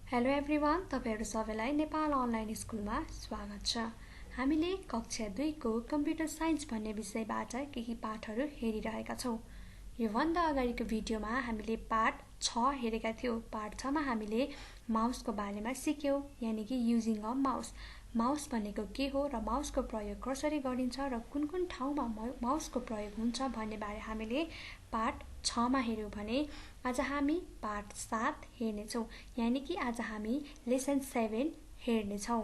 Hello everyone, तपाईहरु सबैलाई Nepal online स्कुलमा स्वागत छ। हामीले कक्षा 2 को कम्प्युटर साइन्स भन्ने विषयबाट केही पाठहरु हेरिरहेका छौं। यो भन्दा अगाडिको भिडियोमा हामीले पाठ 6 हेरेका थियौं। पाठ 6 मा हामीले माउसको बारेमा सिक्यौं, यानि कि युजिङ अ माउस। माउस भनेको के हो र माउसको प्रयोग कसरी गरिन्छ र कुन-कुन ठाउँमा माउसको प्रयोग हुन्छ भन्ने बारे हामीले पाठ 6 मा हेर्यौं भने आज हामी पाठ 7 हेर्ने छौं, यानि कि आज हामी लेसन 7 हेर्ने छौं।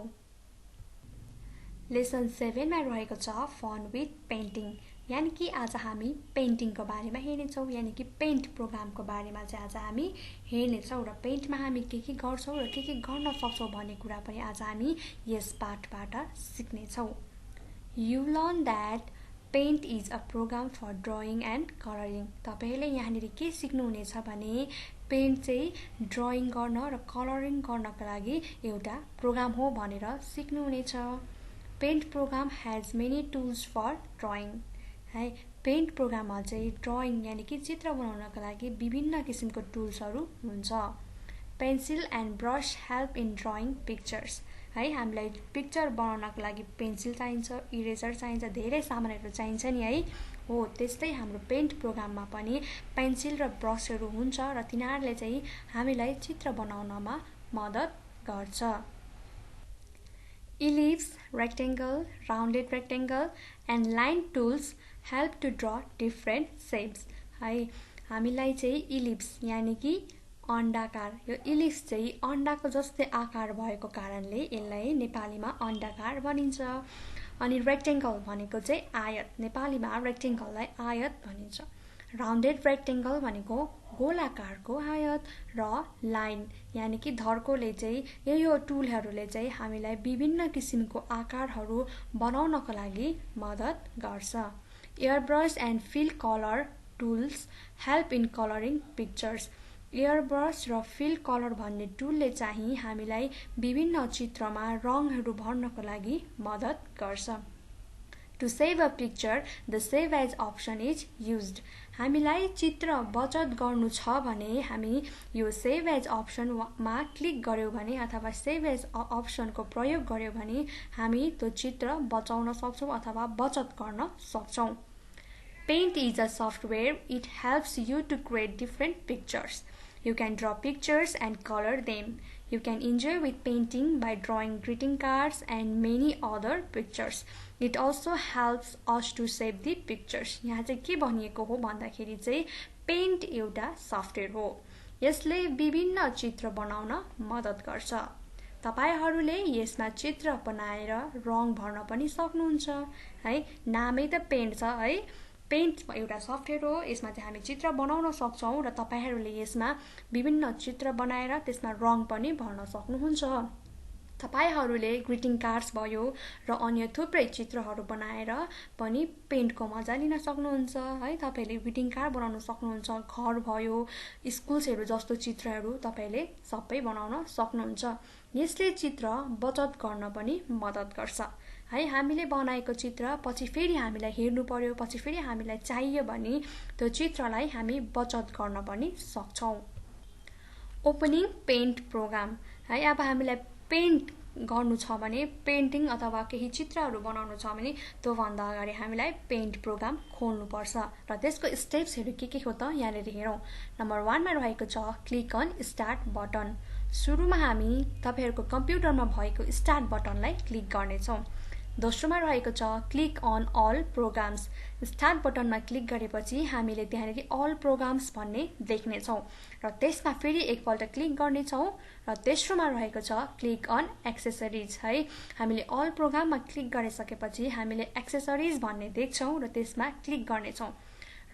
लेसन 7 मा रहेको छ फन विथ पेन्टिङ, यानि कि आज हामी पेन्टिङको बारेमा हेर्ने छौं, यानि कि पेन्ट प्रोग्रामको बारेमा चाहिँ आज हामी हेर्ने छौं र पेन्टमा हामी के गर्छौं र के गर्न सक्छौं भन्ने कुरा पनि आज हामी यस पाठबाट सिक्ने छौं। You learn that paint is a program for drawing and coloring. तपाईहरुले यहाँनिर के सिक्नु हुनेछ भने पेन्ट चाहिँ ड्राइङ गर्न र कलरिङ गर्नका लागि एउटा प्रोग्राम हो भनेर सिक्नु हुनेछ। Pant programme has many tools for drawing. है, पेन्ट प्रोग्राममा चाहिँ ड्राइङ यानि कि चित्र बनाउनका लागि विभिन्न किसिमको टुल्सहरु हुन्छ। Pencil and brush help in drying pictures. है, हामीलाई पिक्चर बनाउनको लागि पेन्सिल चाहिन्छ, इरेजर चाहिन्छ, धेरै सामानहरु चाहिन्छ नि है। हो, त्यस्तै हाम्रो पेन्ट प्रोग्राममा पनि पेन्सिल र ब्रशहरु हुन्छ र तिनीहरुले चाहिँ हामीलाई चित्र बनाउनमा मद्दत गर्छ। Ellipse, rectangle, rounded rectangle and line tools help to draw different shapes. है, हामीलाई चाहिँ इलिप्स यानि कि अण्डाकार, यो इलिप्स चाहिँ अण्डाको जस्तै आकार भएको कारणले यसलाई नेपालीमा अण्डाकार भनिन्छ। अनि रेक्टेंगल भनेको चाहिँ आयत, नेपालीमा रेक्टेंगललाई आयत भनिन्छ। राउन्डेड रेक्टेंगल भनेको गोलाकारको आयत र लाइन यानि कि धर्कोले चाहिँ यो टुलहरुले चाहिँ हामीलाई विभिन्न किसिमको आकारहरु बनाउनको लागि मद्दत गर्छ। Airbrush and fill colour tools help in colouring pictures. Airbrush र फिल कलर भन्ने टुलले चाहिँ हामीलाई विभिन्न चित्रमा रङहरु भर्नको लागि मद्दत गर्छ। To save a picture, the save as option is used. हामीलाई चित्र बचत गर्नु छ भने हामी यो सेभ एज अप्सनमा क्लिक गर्यौं भने अथवा सेभ एज अप्सनको प्रयोग गर्यौं भने हामी त्यो चित्र बचाउन सक्छौं अथवा बचत गर्न सक्छौं। Paint is a software. It helps you to create different pictures. You can draw pictures and color them. You can enjoy with painting by drawing greeting cards and many other pictures. It also helps us to save the pictures. यहाँ चाहिँ के भनिएको हो भन्दाखेरि चाहिँ pant एउटा software हो। यसले विभिन्न चित्र बनाउन मद्दत गर्छ। तपाईहरुले यसमा चित्र बनाएर रङ भर्न पनि सक्नुहुन्छ। है, नामै त पेन्ट छ है। पेन्ट एउटा सफ्टवेयर हो, यसमा चाहिँ हामी चित्र बनाउन सक्छौं र तपाईहरुले यसमा विभिन्न चित्र बनाएर त्यसमा रङ पनि भर्न सक्नुहुन्छ। तपाईहरुले ग्रीटिङ कार्ड्स भयो र अन्य थुप्रै चित्रहरु बनाएर पनि पेन्टको मजा लिन सक्नुहुन्छ। है, तपाईले ग्रीटिङ कार्ड बनाउन सक्नुहुन्छ, घर भयो, स्कुलहरु जस्तो चित्रहरु तपाईले सबै बनाउन सक्नुहुन्छ। यसले चित्र बचत गर्न पनि मद्दत गर्छ। है, हामीले बनाएको चित्र पछि फेरि हामीलाई हेर्नु पर्यो, पछि फेरि हामीलाई चाहियो भने त्यो चित्रलाई हामी बचत गर्न पनि सक्छौं। Opening pant program. है, अब हामीलाई पेन्ट गर्नु छ भने पेन्टिङ अथवा केही चित्रहरु बनाउनु छ भने त्यो भन्दा अगाडि हामीलाई पेन्ट प्रोग्राम खोल्नु पर्छ र त्यसको स्टेप्सहरु के हो त यहाँनेर हेरौं। नम्बर 1 मा रहेको छ क्लिक अन स्टार्ट बटन। सुरुमा हामी तपाईहरुको कम्प्युटरमा भएको स्टार्ट बटनलाई क्लिक गर्ने छौं। दोस्रोमा रहेको छ click on all programs. Start बटनमा क्लिक गरेपछि हामीले त्यहाँनेर अल प्रोग्राम्स भन्ने देख्ने छौं र त्यसमा फेरि एकपल्ट क्लिक गर्ने छौं र तेस्रोमा रहेको छ क्लिक अन एक्सेसरिज। है, हामीले अल प्रोग्राममा क्लिक गरिसकेपछि हामीले एक्सेसरिज भन्ने देख्छौं र त्यसमा क्लिक गर्ने छौं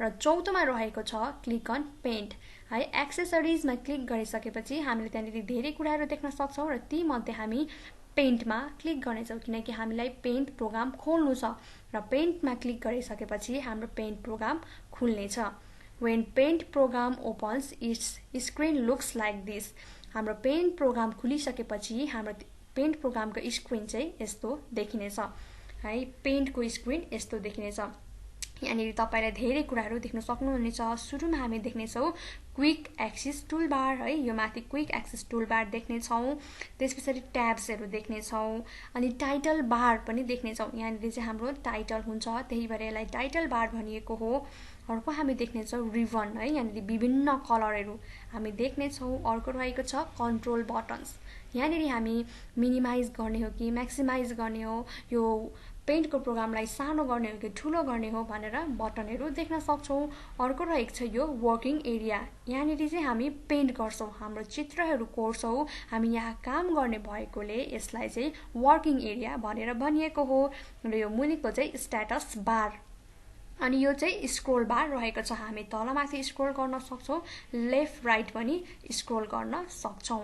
र चौथोमा रहेको छ क्लिक अन पेन्ट। है, एक्सेसरिजमा क्लिक गरिसकेपछि हामीले त्यहाँनेर धेरै कुराहरु देख्न सक्छौं र ती मध्ये हामी पेन्टमा क्लिक गर्नेछौं किनकि हामीलाई पेन्ट प्रोग्राम खोल्नु छ र पेन्टमा क्लिक गरिसकेपछि हाम्रो पेन्ट प्रोग्राम खुल्नेछ। When paint program opens, its screen looks like this. हाम्रो पेन्ट प्रोग्राम खुलिसकेपछि हाम्रो पेन्ट प्रोग्रामको स्क्रिन चाहिँ यस्तो देखिनेछ। है, पेन्टको स्क्रिन यस्तो देखिनेछ। यहाँनिर तपाईले धेरै कुराहरु देख्न सक्नुहुनेछ। सुरुमा हामी देख्नेछौं क्विक एक्सिस टुलबार है, यो माथि क्विक एक्सिस टुलबार देख्ने छौँ। त्यसपछि ट्याब्सहरू देख्ने छौँ। अनि टाइटल बार पनि देख्ने छौँ। यहाँनिर चाहिँ हाम्रो टाइटल हुन्छ, त्यही भएर यसलाई टाइटल बार भनिएको हो। अर्को हामी देख्नेछौँ रिबन है, यहाँनिर विभिन्न कलरहरू हामी देख्नेछौँ। अर्को रहेको छ कन्ट्रोल बटन्स। यहाँनिर हामी मिनिमाइज गर्ने हो कि म्याक्सिमाइज गर्ने हो, यो पेन्टको प्रोग्रामलाई सानो गर्ने हो कि ठुलो गर्ने हो भनेर बटनहरू देख्न सक्छौँ। अर्को रहेको छ यो वर्किङ एरिया। यहाँनिर चाहिँ हामी पेन्ट गर्छौँ, हाम्रो चित्रहरू कोर्छौँ, हामी यहाँ काम गर्ने भएकोले यसलाई चाहिँ वर्किङ एरिया भनेर भनिएको हो। र यो मुनिको चाहिँ स्ट्याटस बार। अनि यो चाहिँ स्क्रोल बार रहेको छ, हामी तलमाथि स्क्रोल गर्न सक्छौँ, लेफ्ट राइट पनि स्क्रोल गर्न सक्छौँ।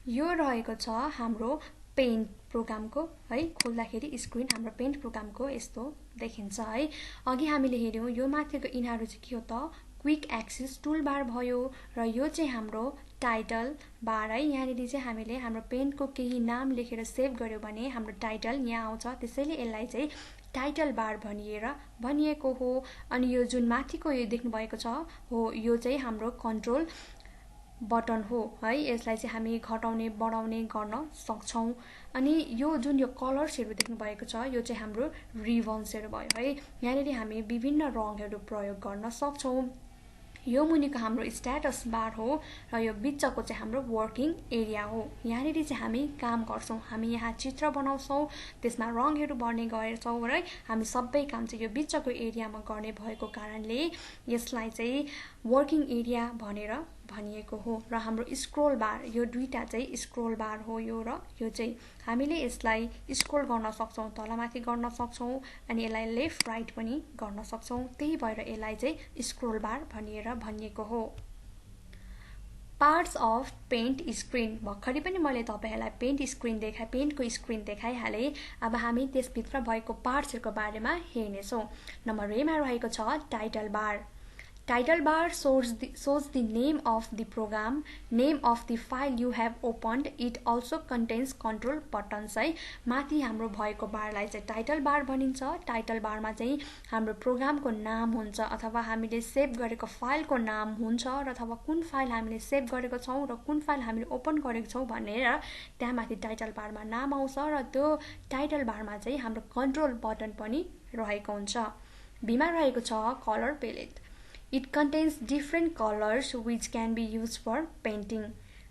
यो रहेको छ हाम्रो पेन्ट प्रोग्रामको है, खोल्दाखेरि स्क्रिन हाम्रो पेन्ट प्रोग्रामको यस्तो देखिन्छ है। अघि हामीले हेर्यौँ यो माथिको यिनीहरू चाहिँ के हो त क्विक एक्सिस टुलबार भयो। र यो चाहिँ हाम्रो टाइटल बार है। यहाँनिर चाहिँ हामीले हाम्रो पेन्टको केही नाम लेखेर सेभ गर्यो भने हाम्रो टाइटल यहाँ आउँछ, त्यसैले यसलाई चाहिँ टाइटल बार भनिएको हो। अनि यो जुन माथिको यो देख्नुभएको छ हो, यो चाहिँ हाम्रो कन्ट्रोल बटन हो है, यसलाई चाहिँ हामी घटाउने बढाउने गर्न सक्छौँ। अनि यो जुन यो कलर्सहरू देख्नुभएको छ यो चाहिँ हाम्रो रिबन्सहरू भयो है। यहाँनिर हामी विभिन्न रङहरू प्रयोग गर्न सक्छौँ। यो मुनिको हाम्रो स्ट्याटस बार हो र यो बिचको चाहिँ हाम्रो वर्किङ एरिया हो। यहाँनिर चाहिँ हामी काम गर्छौँ, हामी यहाँ चित्र बनाउँछौँ, त्यसमा रङहरू भर्ने गर्छौँ र हामी सबै काम चाहिँ यो बिचको एरियामा गर्ने भएको कारणले यसलाई चाहिँ वर्किङ एरिया भनेर भनिएको हो। र हाम्रो स्क्रोल बार, यो दुईटा चाहिँ स्क्रोल बार हो यो, र यो चाहिँ हामीले यसलाई स्क्रोल गर्न सक्छौँ, तलमाथि गर्न सक्छौँ, अनि यसलाई लेफ्ट राइट पनि गर्न सक्छौँ, त्यही भएर यसलाई चाहिँ स्क्रोल बार भनिएको हो। Parts of paint screen. भर्खरै पनि मैले तपाईहरुलाई पेन्टको स्क्रिन देखाइहालेँ। अब हामी त्यसभित्र भएको पार्ट्सहरूको बारेमा हेर्नेछौँ। नम्बर A मा रहेको छ title bar. Title bar shows the name of the program, name of the file you have opened. It also contains control buttons है। माथि हाम्रो भएको बारलाई चाहिँ टाइटल बार भनिन्छ। टाइटल बारमा चाहिँ हाम्रो प्रोग्रामको नाम हुन्छ, अथवा हामीले सेभ गरेको फाइलको नाम हुन्छ, र अथवा कुन फाइल हामीले सेभ गरेको छौँ र कुन फाइल हामीले ओपन गरेको छौँ भनेर त्यहाँ माथि टाइटल बारमा नाम आउँछ, र त्यो टाइटल बारमा चाहिँ हाम्रो कन्ट्रोल बटन पनि रहेको हुन्छ। B मा रहेको छ colour palette. It contains different colors which can be used for painting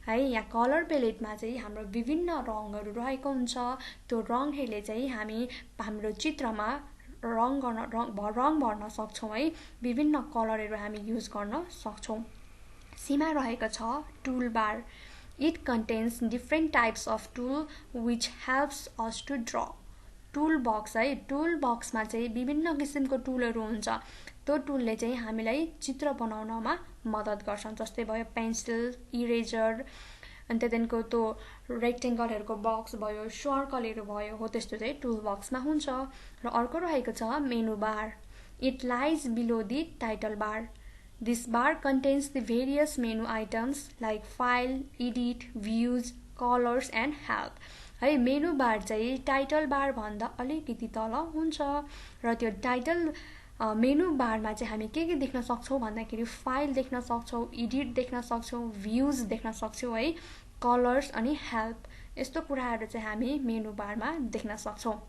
है। यहाँ कलर पेलेटमा चाहिँ हाम्रो विभिन्न रङहरू रहेको हुन्छ। त्यो रङहरूले चाहिँ हामी हाम्रो चित्रमा रङ भर्न सक्छौँ है। विभिन्न कलरहरू हामी युज गर्न सक्छौँ। C मा रहेको छ tool bar. It contains different types of tool which helps us to draw। Tool box है, टुल बक्समा चाहिँ विभिन्न किसिमको टुलहरू हुन्छ। त्यो टुलले चाहिँ हामीलाई चित्र बनाउनमा मद्दत गर्छ, जस्तै भयो पेन्सिल, इरेजर, अनि त्यहाँदेखिको त्यो रेक्टेङ्गलहरूको बक्स भयो, सर्कलहरू भयो, हो त्यस्तो चाहिँ टुल बक्समा हुन्छ। र अर्को रहेको छ menu bar. It lies below the title bar. This bar contents the various menu items like file, edit, views, colours and help है। मेनु बार चाहिँ टाइटल बार भन्दा अलिकति तल हुन्छ, र त्यो टाइटल मेनु बारमा चाहिँ हामी के देख्न सक्छौँ भन्दाखेरि फाइल देख्न सक्छौँ, एडिट देख्न सक्छौँ, भ्युज देख्न सक्छौँ है, कलर्स अनि हेल्प, यस्तो कुराहरू चाहिँ हामी मेनु बारमा देख्न सक्छौँ।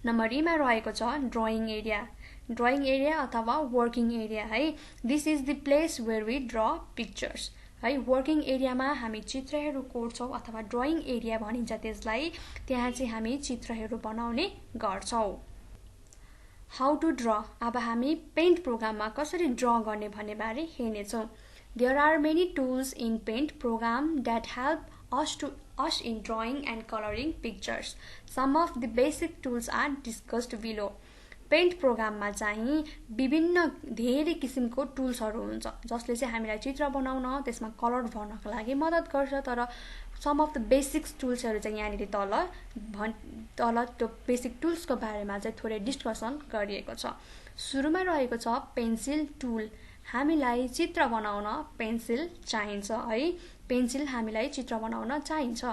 नम्बर E मा रहेको छ ड्रइङ एरिया। ड्रइङ एरिया अथवा वर्किङ एरिया है। This is the place where we draw pictures है। वर्किङ एरियामा हामी चित्रहरू कोर्छौँ, अथवा ड्रइङ एरिया भनिन्छ त्यसलाई। त्यहाँ चाहिँ हामी चित्रहरू बनाउने गर्छौँ। How to draw. अब हामी पेन्ट प्रोग्राममा कसरी ड्र गर्ने भन्ने बारे हेर्नेछौँ। There are many tools in paint program that help us in drawing and coloring pictures. Some of the basic tools are discussed below. Paint प्रोग्राममा चाहिँ विभिन्न धेरै किसिमको टुल्सहरू हुन्छ, जसले चाहिँ हामीलाई चित्र बनाउन, त्यसमा कलर भर्नको लागि मद्दत गर्छ। तर सम अफ द बेसिक्स टुल्सहरू चाहिँ यहाँनिर तल त्यो बेसिक टुल्सको बारेमा चाहिँ थोरै डिस्कसन गरिएको छ। सुरुमा रहेको छ पेन्सिल टुल। हामीलाई चित्र बनाउन पेन्सिल चाहिन्छ है। पेन्सिल हामीलाई चित्र बनाउन चाहिन्छ।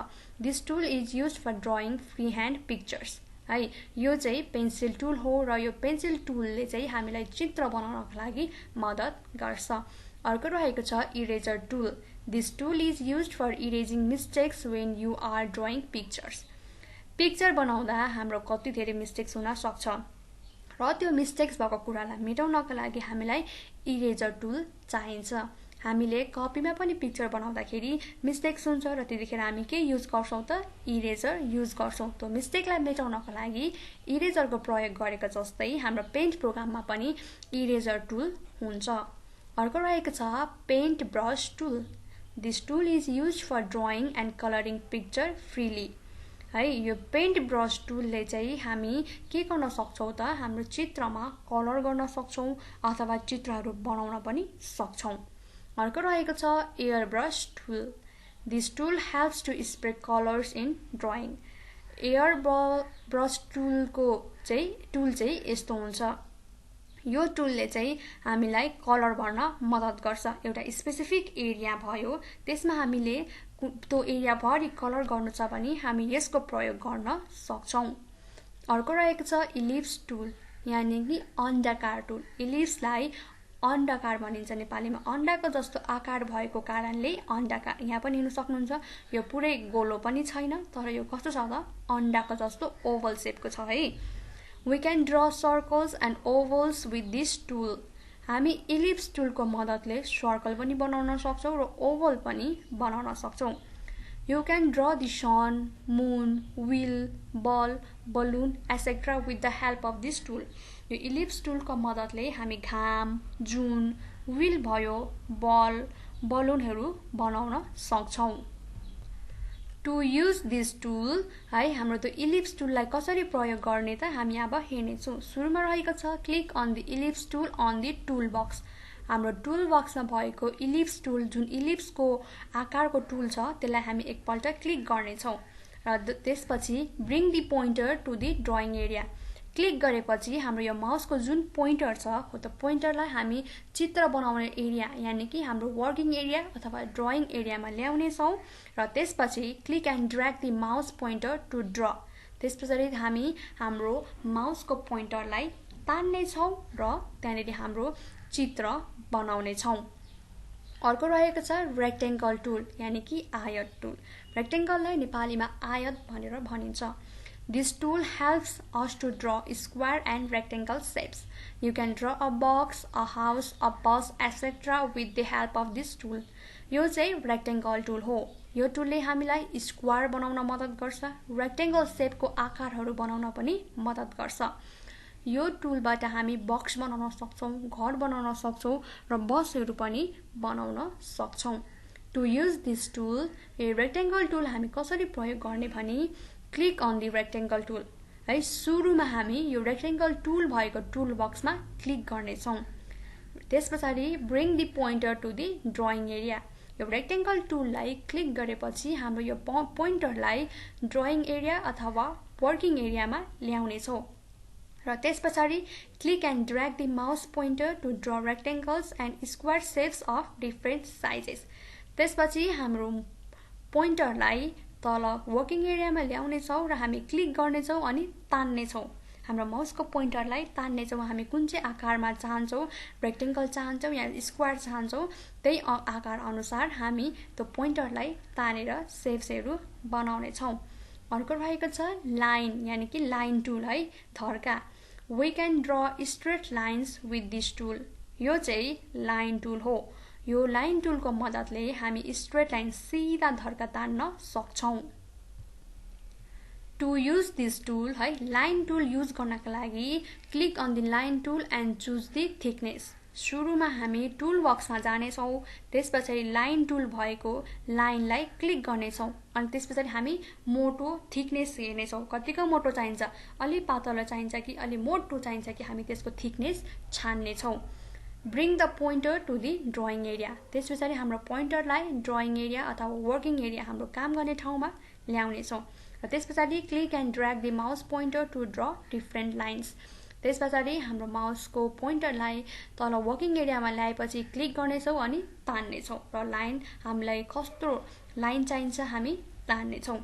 This tool is used for drawing free hand pictures है। यो चाहिँ पेन्सिल टुल हो र यो पेन्सिल टुलले चाहिँ हामीलाई चित्र बनाउनको लागि मद्दत गर्छ। अर्को रहेको छ eraser tool. This tool is used for erasing mistakes when you are drawing pictures. Picture बनाउँदा हाम्रो कति धेरै मिस्टेक्स हुन सक्छ र त्यो मिस्टेक्स भएको कुरालाई मेटाउनको लागि हामीलाई इरेजर टुल चाहिन्छ। हामीले कपीमा पनि पिक्चर बनाउँदाखेरि मिस्टेक्स हुन्छ र त्यतिखेर हामी के युज गर्छौं त इरेजर युज गर्छौं। त्यो मिस्टेकलाई मेटाउनको लागि इरेजरको प्रयोग गरेको जस्तै हाम्रो पेन्ट प्रोग्राममा पनि इरेजर टुल हुन्छ। अर्को रहेको छ paint brush tool. This tool is used for drawing and colouring picture freely. है यो पेन्ट ब्रश टुलले चाहिँ हामी के गर्न सक्छौं त हाम्रो चित्रमा कलर गर्न सक्छौं अथवा चित्रहरू बनाउन पनि सक्छौं। अर्को रहेको छ air brush tool. This tool helps to spread colours in drawing. Air brush टुलको चाहिँ यस्तो हुन्छ। यो टुलले चाहिँ हामीलाई कलर भर्न मद्दत गर्छ। एउटा स्पेसिफिक एरिया भयो त्यसमा हामीले त्यो एरिया भरि कलर गर्नु छ भने हामी यसको प्रयोग गर्न सक्छौं। अर्को रहेको छ इलिप्स टुल यानी कि अण्डाकार टुल। इलिप्सलाई अण्डाकार भनिन्छ नेपालीमा। अण्डाको जस्तो आकार भएको कारणले अण्डाकार। यहाँ पनि हेर्न सक्नुहुन्छ यो पुरै गोलो पनि छैन तर यो कस्तो छ त अण्डाको जस्तो ओभल शेपको छ है। We can draw circles and ovals with this tool. हामी इलिप्स टुलको मद्दतले सर्कल पनि बनाउन सक्छौं र ओभल पनि बनाउन सक्छौं। You can draw the sun, moon, wheel, ball, balloon, etc. with the help of this tool. यो इलिप्स टुलको मद्दतले हामी घाम, जुन, व्हील भयो, बल, बलुनहरू बनाउन सक्छौं। To use this tool है हाम्रो त्यो इलिप्स टुललाई कसरी प्रयोग गर्ने त हामी अब हेर्नेछौं। सुरुमा रहेको छ click on the ellipse tool on the tool box. हाम्रो टुल बक्समा भएको इलिप्स टुल जुन इलिप्सको आकारको टुल छ त्यसलाई हामी एकपल्ट क्लिक गर्नेछौं र त्यसपछि bring the pointer to the drawing area. Click गरेपछि हाम्रो यो माउसको जुन पोइन्टर छ हो त्यो पोइन्टरलाई हामी चित्र बनाउने एरिया यानी कि हाम्रो वर्किङ एरिया अथवा ड्रइङ एरियामा ल्याउने छौं र त्यसपछि click and drag the mouse pointer to draw. त्यसपछि हामी हाम्रो माउसको पोइन्टरलाई तान्ने छौं र त्यहाँनेरि हाम्रो चित्र बनाउने छौं। अर्को रहेको छ रेक्टेंगल टुल यानी कि आयत टुल। रेक्टेंगललाई नेपालीमा आयत भनेर भनिन्छ। This tool helps us to draw square and rectangle shapes. You can draw a box, a house, a bus, etc. with the help of this tool. यो चाहिँ रेक्टेंगल टुल हो। यो टुलले हामीलाई स्क्वायर बनाउन मद्दत गर्छ, रेक्टेंगल शेपको आकारहरू बनाउन पनि मद्दत गर्छ। यो टुलबाट हामी बक्स बनाउन सक्छौं, घर बनाउन सक्छौं र बसहरू पनि बनाउन सक्छौं। To use this tool, यो रेक्टेंगल टुल हामी कसरी प्रयोग गर्ने भने click on the rectangle tool है। सुरुमा हामी यो रेक्टेंगल टुल भएको टुल बक्समा क्लिक गर्ने छौं। त्यसपछि bring the pointer to the drawing area. यो रेक्टेंगल टुललाई क्लिक गरेपछि हाम्रो यो पोइन्टरलाई ड्रइङ एरिया अथवा वर्किङ एरियामा ल्याउने छौं र त्यसपछि click and drag the mouse pointer to draw rectangles and square shapes of different sizes. त्यसपछि हाम्रो पोइन्टरलाई तल वर्किङ एरियामा ल्याउने छौं र हामी क्लिक गर्ने छौं अनि तान्ने छौं। हाम्रो माउसको पोइन्टरलाई तान्ने छौं। हामी कुन चाहिँ आकारमा चाहन्छौं, रेक्टेंगल चाहन्छौं या स्क्वायर चाहन्छौं त्यही आकार अनुसार हामी त्यो पोइन्टरलाई तानेर शेप्सहरू बनाउने छौं। अर्को रहेको छ लाइन यानी कि लाइन टुल है, धर्का। We can draw straight lines with this tool. यो चाहिँ लाइन टुल हो। यो लाइन टुलको मद्दतले हामी स्ट्रेट लाइन सिधा धर्का तान्न सक्छौं। To use this tool है लाइन टुल युज गर्नका लागि click on the line tool and choose the thickness. सुरुमा हामी टुल बक्समा जाने छौं, त्यसपछि लाइन टुल भएको लाइनलाई क्लिक गर्ने छौं अनि त्यसपछि हामी मोटो थिकनेस हेर्ने छौं। कतिको मोटो चाहिन्छ, अलि पातलो चाहिन्छ कि अलि मोटो चाहिन्छ कि हामी त्यसको थिकनेस छान्ने छौं। Bring the pointer to the drawing area. त्यसपछि हाम्रो पोइन्टरलाई ड्रइङ एरिया अथवा वर्किङ एरिया हाम्रो काम गर्ने ठाउँमा ल्याउने छौं र त्यसपछि click and drag the mouse pointer to draw different lines. त्यसपछि हाम्रो माउसको पोइन्टरलाई तल वर्किङ एरियामा ल्याएपछि क्लिक गर्ने छौं अनि तान्ने छौं र लाइन हामीलाई कस्तो लाइन चाहिन्छ हामी तान्ने छौं।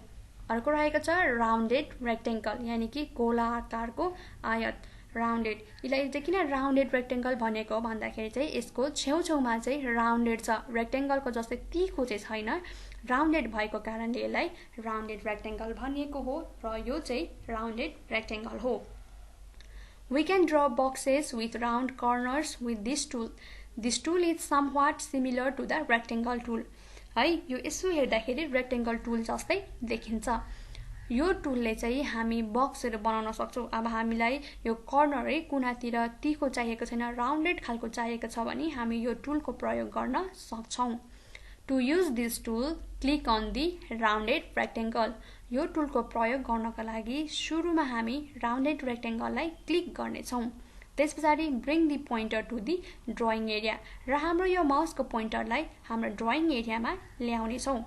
अर्को रहेको छ राउन्डेड रेक्टेंगल यानी कि गोला आकारको आयत राउन्डेड। यसलाई चाहिँ किन राउन्डेड रेक्टेंगल भनेको भन्दाखेरि चाहिँ यसको छेउछेउमा चाहिँ राउन्डेड छ, रेक्टेंगलको जस्तै तिखो चाहिँ छैन, राउन्डेड भएको कारणले यसलाई राउन्डेड रेक्टेंगल भनिएको हो र यो चाहिँ राउन्डेड रेक्टेंगल हो। We can draw boxes with round corners with this tool. This tool is somewhat similar to the rectangle tool. है यो यसो हेर्दाखेरि रेक्टेंगल टुल जस्तै देखिन्छ। यो टुलले चाहिँ हामी बक्सहरु बनाउन सक्छौं। अब हामीलाई यो कर्नर है कुनातिर तिखो चाहिएको छैन, राउन्डेड खालको चाहिएको छ भने हामी यो टुलको प्रयोग गर्न सक्छौं। To use this tool, click on the rounded rectangle. यो टुलको प्रयोग गर्नका लागि सुरुमा हामी राउन्डेड रेक्टेंगललाई क्लिक गर्नेछौं। त्यसपछि bring the pointer to the drawing area र हाम्रो यो माउसको पोइन्टरलाई हाम्रो ड्राइङ एरियामा ल्याउने छौं।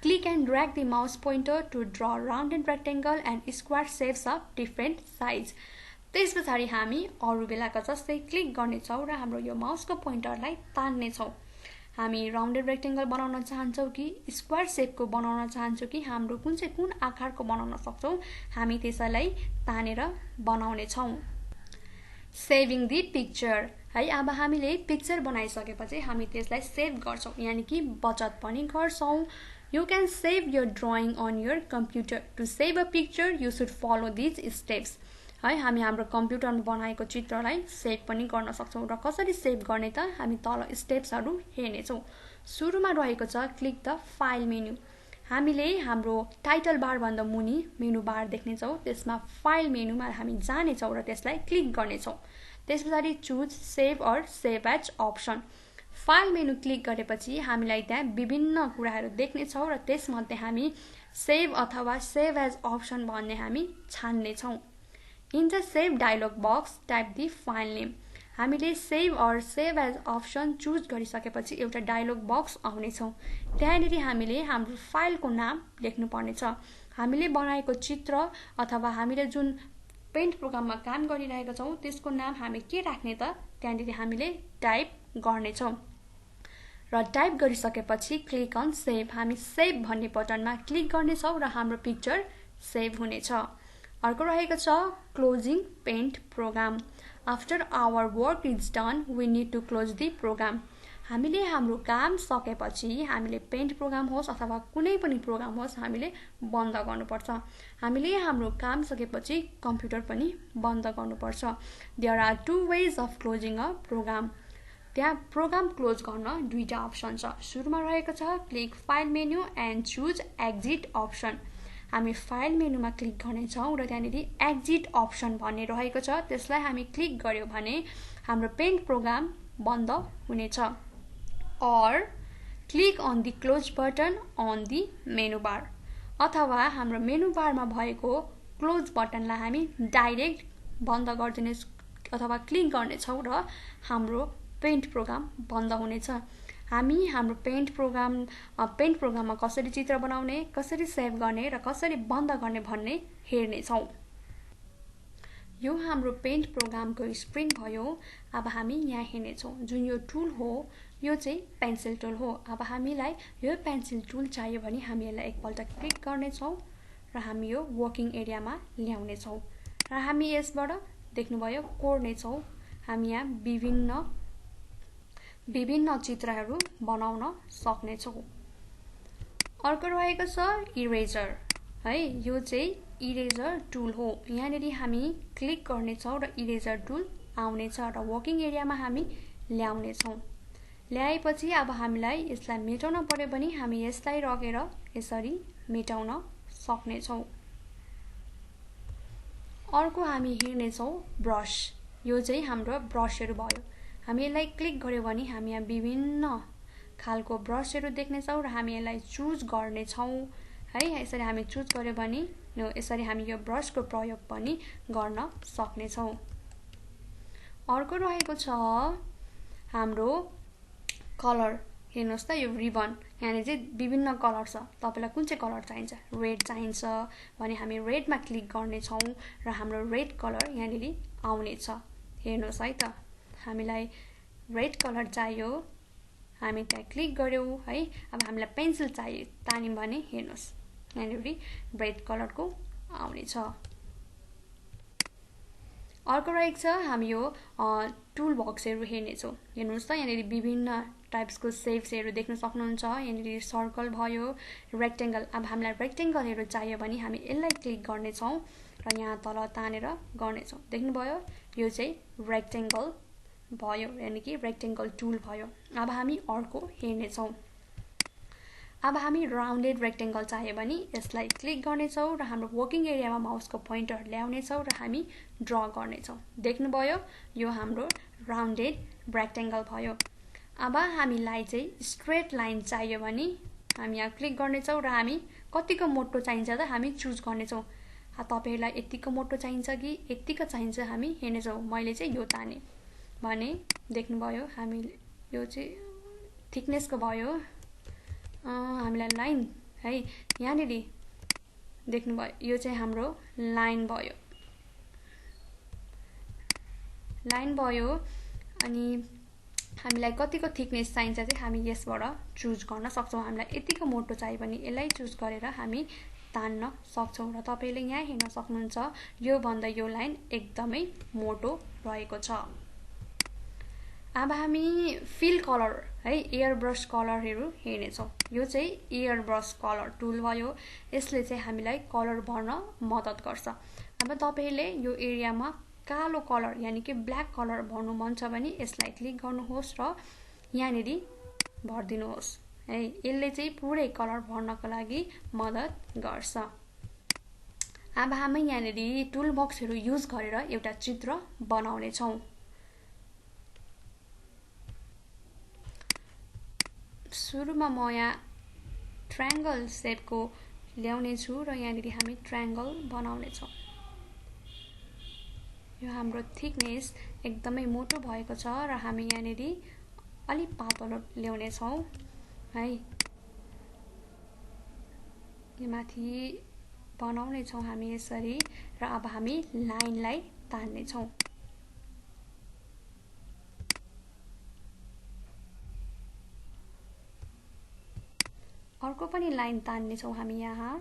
Click and drag the mouse pointer to draw rounded rectangle and square shapes of different size. त्यसपछि हामी अरु बेलाको जस्तै क्लिक गर्ने छौं र हाम्रो यो माउसको पोइन्टरलाई तान्ने छौं। हामी राउन्डेड रेक्टेंगल बनाउन चाहन्छौं कि स्क्वायर शेपको बनाउन चाहन्छौं कि हाम्रो कुन आकारको बनाउन सक्छौं, हामी त्यसैलाई तानेर बनाउने छौं। सेभिङ द पिक्चर है अब हामीले पिक्चर बनाइसकेपछि हामी त्यसलाई सेभ गर्छौं यानी कि बचत पनि गर्छौं। You can save your drawing on your computer. To save a picture, you should follow these steps. है हामी हाम्रो कम्प्युटरमा बनाएको चित्रलाई सेभ पनि गर्न सक्छौं र कसरी सेभ गर्ने त हामी तल स्टेप्सहरु हेर्ने छौं। सुरुमा रहेको छ क्लिक द फाइल मेनु। हामीले हाम्रो टाइटल बार भन्दा मुनि मेनु बार देख्ने छौं, त्यसमा फाइल मेनुमा हामी जाने छौं र त्यसलाई क्लिक गर्ने छौं। त्यसपछि choose save or save as option. File menu click गरेपछि हामीलाई त्यहाँ विभिन्न कुराहरु देख्ने छौं र त्यसमध्ये हामी सेभ अथवा सेभ एज अप्सन भन्ने हामी छान्ने छौं। In the save dialog box, type the file name. हामीले save or save as option choose गरिसकेपछि एउटा डायलग बक्स आउने छ। त्यहाँनेरि हामीले हाम्रो फाइलको नाम लेख्नु पर्ने छ। हामीले बनाएको चित्र अथवा हामीले जुन पेन्ट प्रोग्राममा काम गरिरहेका छौं त्यसको नाम हामी के राख्ने त त्यहाँनेरि हामीले टाइप गर्ने छौं। र टाइप गरिसकेपछि क्लिक अन सेभ। हामी सेभ भन्ने बटनमा क्लिक गर्ने छौं र हाम्रो पिक्चर सेभ हुनेछ। अर्को रहेको छ closing paint program. After our work is done we need to close the program. हामीले हाम्रो काम सकेपछि हामीले पेन्ट प्रोग्राम होस् अथवा कुनै पनि प्रोग्राम होस् हामीले बन्द गर्नुपर्छ। हामीले हाम्रो काम सकेपछि कम्प्युटर पनि बन्द गर्नुपर्छ। There are two ways of closing a program. त्यहाँ प्रोग्राम क्लोज गर्न दुईटा अप्सन छ। सुरुमा रहेको छ click file menu and choose exit option. हामी फाइल मेनुमा क्लिक गर्ने छौं र त्यहाँनेरि एक्जिट अप्सन भन्ने रहेको छ, त्यसलाई हामी क्लिक गर्यो भने हाम्रो पेन्ट प्रोग्राम बन्द हुनेछ। Or click on the close button on the menu bar अथवा हाम्रो मेनु बारमा भएको क्लोज बटनलाई हामी डाइरेक्ट बन्द गर्दिने अथवा क्लिक गर्ने छौं र हाम्रो पेन्ट प्रोग्राम बन्द हुनेछ। हामी हाम्रो पेन्ट प्रोग्राममा कसरी चित्र बनाउने, कसरी सेभ गर्ने र कसरी बन्द गर्ने भन्ने हेर्ने छौं। यो हाम्रो पेन्ट प्रोग्रामको स्क्रिन भयो। अब हामी यहाँ हेर्ने छौं जुन यो टुल हो यो चाहिँ पेन्सिल टुल हो। अब हामीलाई यो पेन्सिल टुल चाहियो भने हामी यसलाई एकपल्ट क्लिक गर्ने छौं र हामी यो वर्किङ एरियामा ल्याउने छौं र हामी यसबाट देख्नुभयो कोर्ने छौं। हामी यहाँ विभिन्न चित्रहरू बनाउन सक्ने छौं। अर्को रहेको छ इरेजर है यो चाहिँ इरेजर टुल हो। यहाँनेरि हामी क्लिक गर्ने छौं र इरेजर टुल आउने छ र वर्किङ एरियामा हामी ल्याउने छौं। ल्याएपछि अब हामीलाई यसलाई मेटाउन पर्यो भने हामी यसलाई रगेर यसरी मेटाउन सक्ने छौं। अर्को हामी हेर्ने छौं ब्रश। यो चाहिँ हाम्रो ब्रशहरु भयो। हामी यसलाई क्लिक गर्यो भने हामी यहाँ विभिन्न खालको ब्रशहरु देख्ने छौं र हामी यसलाई चुज गर्ने छौं है। यसरी हामी चुज गर्यो भने यसरी हामी यो ब्रशको प्रयोग पनि गर्न सक्ने छौं। अर्को रहेको छ हाम्रो कलर। हेर्नुस् त यो रिबन यहाँ चाहिँ विभिन्न कलर छ। तपाईलाई कुन चाहिँ कलर चाहिन्छ? रेड चाहिन्छ भने हामी रेडमा क्लिक गर्ने छौं र हाम्रो रेड कलर यहाँनेरि आउने छ। हेर्नुस् है त हामीलाई रेड कलर चाहियो, हामी त्यहाँ क्लिक गर्यौं है। अब हामीलाई पेन्सिल चाहियो तान्यौं भने हेर्नुस् यहाँनिर रेड कलरको आउनेछ। अर्को रहेको छ हामी यो टुल बक्सहरु हेर्नेछौँ। हेर्नुहोस् त यहाँनिर विभिन्न टाइप्सको शेप्सहरु देख्न सक्नुहुन्छ। यहाँनिर सर्कल भयो, रेक्टेंगल। अब हामीलाई रेक्टेंगलहरु चाहियो भने हामी यसलाई क्लिक गर्नेछौँ र यहाँ तल तानेर गर्नेछौँ। देख्नुभयो यो चाहिँ रेक्टेंगल भयो, यानी कि रेक्टेंगल टुल भयो। अब हामी अर्को हेर्नेछौँ। अब हामी राउन्डेड रेक्टेंगल चाहियो भने यसलाई क्लिक गर्नेछौँ र हाम्रो वर्किङ एरियामा माउसको पोइन्टर ल्याउनेछौँ र हामी ड्रा गर्नेछौँ। देख्नुभयो यो हाम्रो राउन्डेड रेक्टेंगल भयो। अब हामीलाई चाहिँ स्ट्रेट लाइन चाहियो भने हामी यहाँ क्लिक गर्नेछौँ र हामी कतिको मोटो चाहिन्छ त हामी चुज गर्नेछौँ। तपाईहरुलाई यतिको मोटो चाहिन्छ कि यतिको चाहिन्छ हामी हेर्नेछौँ। मैले चाहिँ यो ताने भने देख्नुभयो हामीले यो चाहिँ थिकनेसको भयो। हामीलाई लाइन है यहाँनिर देख्नुभयो यो चाहिँ हाम्रो लाइन भयो। अनि हामीलाई कतिको थिकनेस चाहिन्छ चाहिँ हामी यसबाट चुज गर्न सक्छौँ। हामीलाई यतिको मोटो चाहियो भने यसलाई चुज गरेर हामी तान्न सक्छौँ र तपाईले यहाँ हेर्न सक्नुहुन्छ यो भन्दा यो लाइन एकदमै मोटो रहेको छ। अब हामी फिल कलर है एयर ब्रश कलरहरु हेर्नेछौँ। यो चाहिँ एयर ब्रश कलर टुल भयो। यसले चाहिँ हामीलाई कलर भर्न मद्दत गर्छ। अब तपाईले यो एरियामा कालो कलर यानी कि ब्ल्याक कलर भर्नु मन छ भने यसलाई क्लिक गर्नुहोस् र यहाँनिर भर्दिनुहोस् है। यसले चाहिँ पुरै कलर भर्नको लागि मद्दत गर्छ। अब हामी यहाँनिर टुल बक्सहरु युज गरेर एउटा चित्र बनाउने छौं। सुरुमा म यहाँ ट्रायंगल शेपको ल्याउने छु र यहाँनिर हामी ट्रायंगल बनाउने छौं। यो हाम्रो थिकनेस एकदमै मोटो भएको छ र हामी यहाँनिर अलि पातलो ल्याउने छौं है। यो माथि बनाउने छौं हामी यसरी र अब हामी लाइनलाई तान्ने छौं। अर्को पनि लाइन तान्ने छौं हामी यहाँ।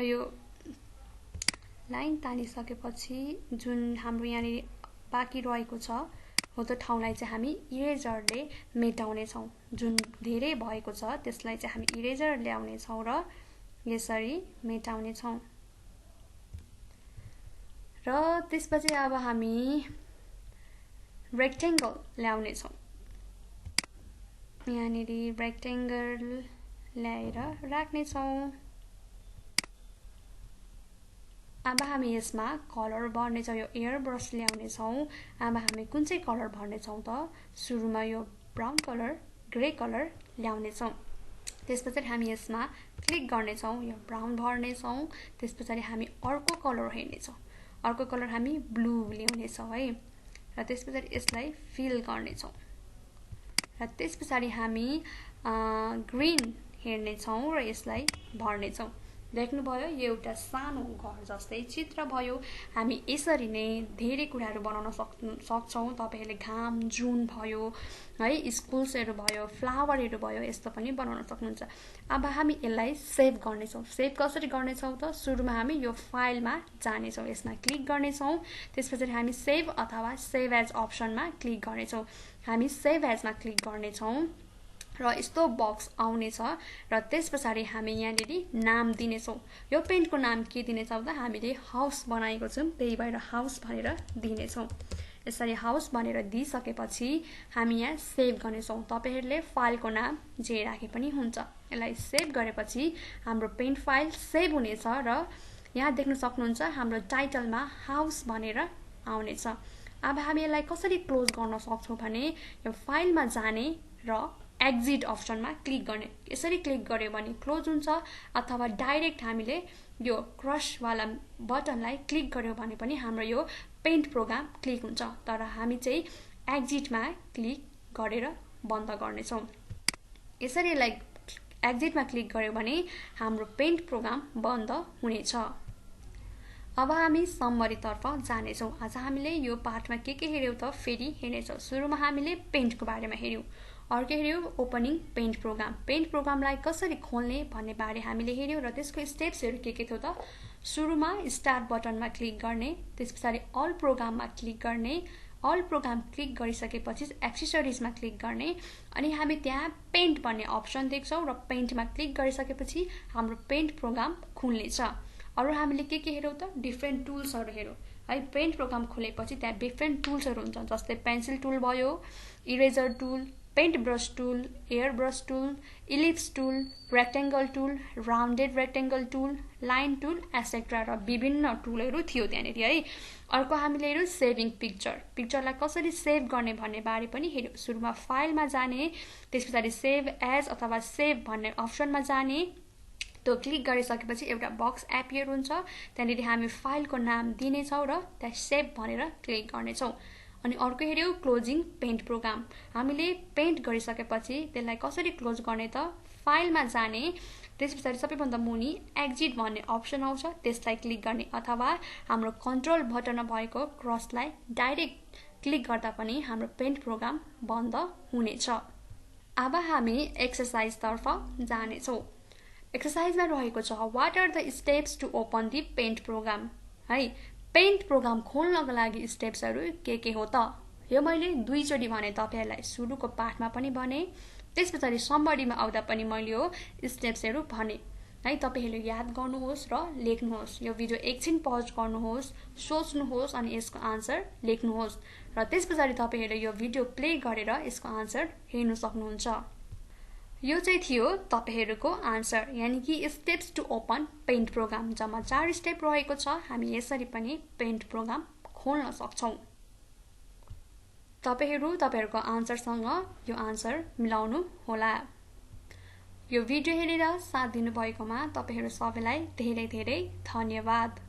यो लाइन तानिसकेपछि जुन हाम्रो यहाँ बाँकी रहेको छ हो त्यो ठाउँलाई चाहिँ हामी इरेजरले मेटाउने छौं। जुन धेरै भएको छ त्यसलाई चाहिँ हामी इरेजर ल्याउने छौं र यसरी मेटाउने छौं। र त्यसपछि अब हामी रेक्टेंगल ल्याउने छौं। यहाँनिर रेक्टेंगल ल्याएर राख्ने छौं। अब हामी यसमा कलर भर्ने छौं। यो एयर ब्रश ल्याउने छौं। अब हामी कुन चाहिँ कलर भर्ने छौं त सुरुमा यो ब्राउन कलर, ग्रे कलर ल्याउने छौं। त्यसपछि हामी यसमा क्लिक गर्ने छौं। यो ब्राउन भर्ने छौं। त्यसपछि हामी अर्को कलर हेर्ने छौं। अर्को कलर हामी ब्लू ल्याउने छौं है। र त्यसपछि यसलाई फिल गर्ने छौं। र त्यसपछि हामी ग्रीन हेर्ने छौं र यसलाई भर्ने छौं। देख्नुभयो यो एउटा सानो घर जस्तै चित्र भयो। हामी यसरी नै धेरै कुराहरु बनाउन सक्छौं। तपाईहरुले घाम, जुन भयो है, स्कुल्सहरु भयो, फ्लावरहरु भयो, यस्तो पनि बनाउन सक्नुहुन्छ। अब हामी यसलाई सेभ गर्ने छौं। सेभ कसरी गर्ने छौं त सुरुमा हामी यो फाइलमा जाने छौं। यसमा क्लिक गर्ने छौं। त्यसपछि हामी सेभ अथवा सेभ एज अप्सनमा क्लिक गर्ने छौं। हामी सेभ एजमा क्लिक गर्ने छौं र यस्तो बक्स आउने छ र त्यसपछि हामी यहाँनिर नाम दिने छौं। यो पेन्टको नाम के दिने छौं त हामीले हाउस बनाएको छौं, त्यही भएर हाउस भनेर दिने छौं। यसरी हाउस भनेर दिइसकेपछि हामी यहाँ सेभ गर्ने छौं। तपाईहरुले फाइलको नाम जे राखे पनि हुन्छ। यसलाई सेभ गरेपछि हाम्रो पेन्ट फाइल सेभ हुनेछ र यहाँ देख्न सक्नुहुन्छ हाम्रो टाइटलमा हाउस भनेर आउनेछ। अब हामी यसलाई कसरी क्लोज गर्न सक्छौं भने यो फाइलमा जाने र एक्जिट अप्सनमा क्लिक गर्ने। यसरी क्लिक गर्यो भने क्लोज हुन्छ अथवा डाइरेक्ट हामीले यो क्रसवाला बटनलाई क्लिक गर्यो भने पनि हाम्रो यो पेन्ट प्रोग्राम क्लिक हुन्छ, तर हामी चाहिँ एक्जिटमा क्लिक गरेर बन्द गर्नेछौँ। यसरी एक्जिटमा क्लिक गर्यो भने हाम्रो पेन्ट प्रोग्राम बन्द हुनेछ। अब हामी समरीतर्फ जानेछौँ। आज हामीले यो पाठमा के हेर्यौँ त फेरि हेर्नेछौँ। सुरुमा हामीले पेन्टको बारेमा हेर्यौँ, अर्को हेर्यौँ ओपनिङ पेन्ट प्रोग्राम। पेन्ट प्रोग्रामलाई कसरी खोल्ने भन्ने बारे हामीले हेर्यौँ र त्यसको स्टेप्सहरू के थियो त सुरुमा स्टार्ट बटनमा क्लिक गर्ने, त्यस पछाडि अल प्रोग्राममा क्लिक गर्ने, अल प्रोग्राम क्लिक गरिसकेपछि एक्सेसरिजमा क्लिक गर्ने, अनि हामी त्यहाँ पेन्ट भन्ने अप्सन देख्छौँ र पेन्टमा क्लिक गरिसकेपछि हाम्रो पेन्ट प्रोग्राम खुल्नेछ। अरू हामीले के हेर्यौँ त डिफ्रेन्ट टुल्सहरू हेर्यौँ है। पेन्ट प्रोग्राम खोलेपछि त्यहाँ डिफ्रेन्ट टुल्सहरू हुन्छन्, जस्तै पेन्सिल टुल भयो, eraser tool, paint brush tool, air brush tool, ellipse tool, rectangle tool, rounded rectangle tool, line tool etcetera र विभिन्न टुलहरू थियो त्यहाँनिर है। अर्को हामीले हेर्यौँ सेभिङ पिक्चरलाई कसरी सेभ गर्ने भन्ने बारे पनि हेर्यौँ। सुरुमा फाइलमा जाने, त्यस पछाडि सेभ एज अथवा सेभ भन्ने अप्सनमा जाने, त्यो क्लिक गरिसकेपछि एउटा बक्स एपियर हुन्छ, त्यहाँनिर हामी फाइलको नाम दिनेछौँ र त्यहाँ सेभ भनेर क्लिक गर्नेछौँ। अनि अर्को हेर्यौँ क्लोजिङ पेन्ट प्रोग्राम। हामीले पेन्ट गरिसकेपछि त्यसलाई कसरी क्लोज गर्ने त फाइलमा जाने, त्यस पछाडि सबैभन्दा मुनि एक्जिट भन्ने अप्सन आउँछ, त्यसलाई क्लिक गर्ने अथवा हाम्रो कन्ट्रोल बटनमा भएको क्रसलाई डाइरेक्ट क्लिक गर्दा पनि हाम्रो पेन्ट प्रोग्राम बन्द हुनेछ। अब हामी एक्सर्साइजतर्फ जानेछौँ। एक्सर्साइजमा रहेको छ what are the steps to open the paint program है। पेन्ट प्रोग्राम खोल्नको लागि स्टेप्सहरू के हो त यो मैले दुईचोटि भने तपाईहरुलाई, सुरुको पाठमा पनि भने, त्यस पछाडि समरीमा आउँदा पनि मैले यो स्टेप्सहरू भने है। तपाईहरुले याद गर्नुहोस् र लेख्नुहोस्। यो भिडियो एकछिन पज गर्नुहोस्, सोच्नुहोस् अनि यसको आन्सर लेख्नुहोस् र त्यस पछाडि तपाईहरुले यो भिडियो प्ले गरेर यसको आन्सर हेर्न सक्नुहुन्छ। यो चाहिँ थियो तपाईहरुको आन्सर, यानी कि steps to open paint program. जम्मा 4 स्टेप रहेको छ। हामी यसरी पनि पेन्ट प्रोग्राम खोल्न सक्छौं। तपाईहरुको आन्सरसँग यो आन्सर मिलाउनु होला। यो भिडियो हेरेर साथ दिनु भएकोमा तपाईहरु सबैलाई धेरै धेरै धन्यवाद।